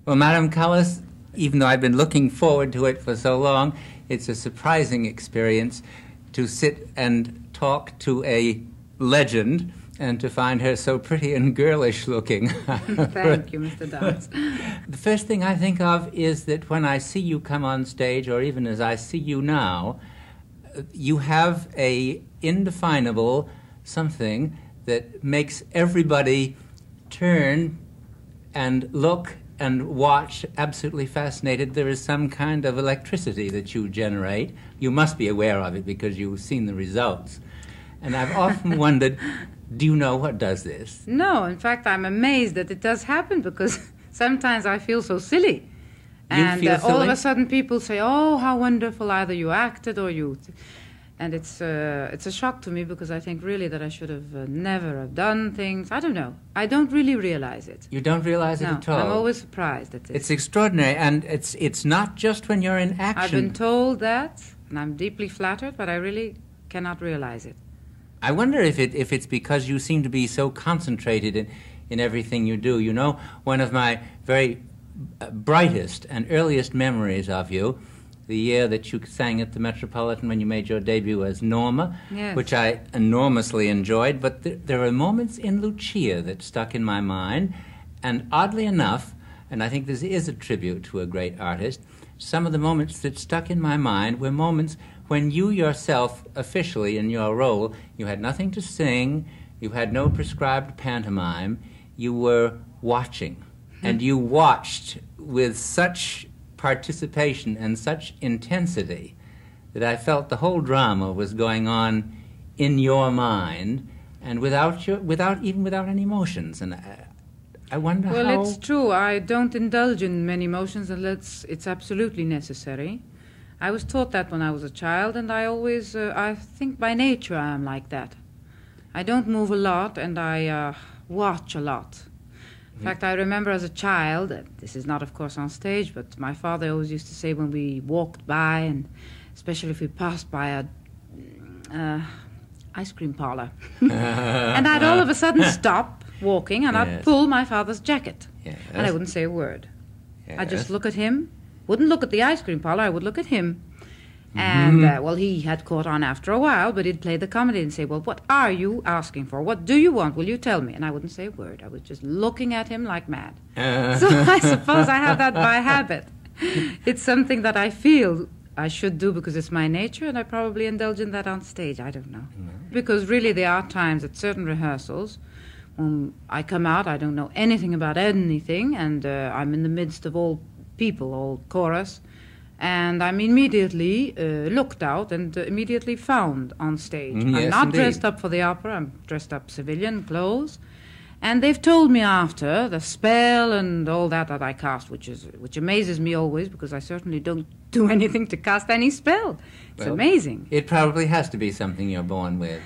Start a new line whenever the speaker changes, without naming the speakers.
Well, Madame Callas, even though I've been looking forward to it for so long, it's a surprising experience to sit and talk to a legend and to find her so pretty and girlish looking.
Thank you, Mr. Dance.
The first thing I think of is that when I see you come on stage, or even as I see you now, you have a indefinable something that makes everybody turn and look and watch absolutely fascinated. There is some kind of electricity that you generate. You must be aware of it because you've seen the results. And I've often wondered, do you know what does this?
No, in fact, I'm amazed that it does happen because sometimes I feel so silly. And all of a sudden people say, oh, how wonderful, either you acted or you... And it's a shock to me because I think really that I should have never have done things. I don't know. I don't really realize it.
You don't realize it at all?
I'm always surprised at it.
It's extraordinary, and it's not just when you're in action.
I've been told that, and I'm deeply flattered, but I really cannot realize it.
I wonder if it's because you seem to be so concentrated in everything you do. You know, one of my very brightest and earliest memories of you, the year that you sang at the Metropolitan when you made your debut as Norma,
yes,
which I enormously enjoyed, but there are moments in Lucia that stuck in my mind, and oddly enough, and I think this is a tribute to a great artist, some of the moments that stuck in my mind were moments when you yourself, officially in your role, you had nothing to sing, you had no prescribed pantomime, you were watching, and you watched with such participation and such intensity that I felt the whole drama was going on in your mind and without any emotions. And I wonder how...
Well, it's true. I don't indulge in many emotions unless it's absolutely necessary. I was taught that when I was a child, and I always, I think by nature I am like that. I don't move a lot, and I watch a lot. In fact, I remember as a child, this is not, of course, on stage, but my father always used to say when we walked by, and especially if we passed by a ice cream parlor, and I'd all of a sudden stop walking, and I'd pull my father's jacket, and I wouldn't say a word. I'd just look at him, wouldn't look at the ice cream parlor, I would look at him. And, well, he had caught on after a while, but he'd play the comedy and say, well, what are you asking for? What do you want? Will you tell me? And I wouldn't say a word. I was just looking at him like mad. So I suppose I have that by habit. It's something that I feel I should do because it's my nature, and I probably indulge in that on stage. I don't know. Because really there are times at certain rehearsals when I come out, I don't know anything about anything, and I'm in the midst of all people, all chorus, and I'm immediately looked out and immediately found on stage.
Yes,
I'm not
indeed.
dressed up for the opera. I'm dressed up civilian clothes. And they've told me after the spell and all that I cast, which amazes me always because I certainly don't do anything to cast any spell. It's amazing.
It probably has to be something you're born with.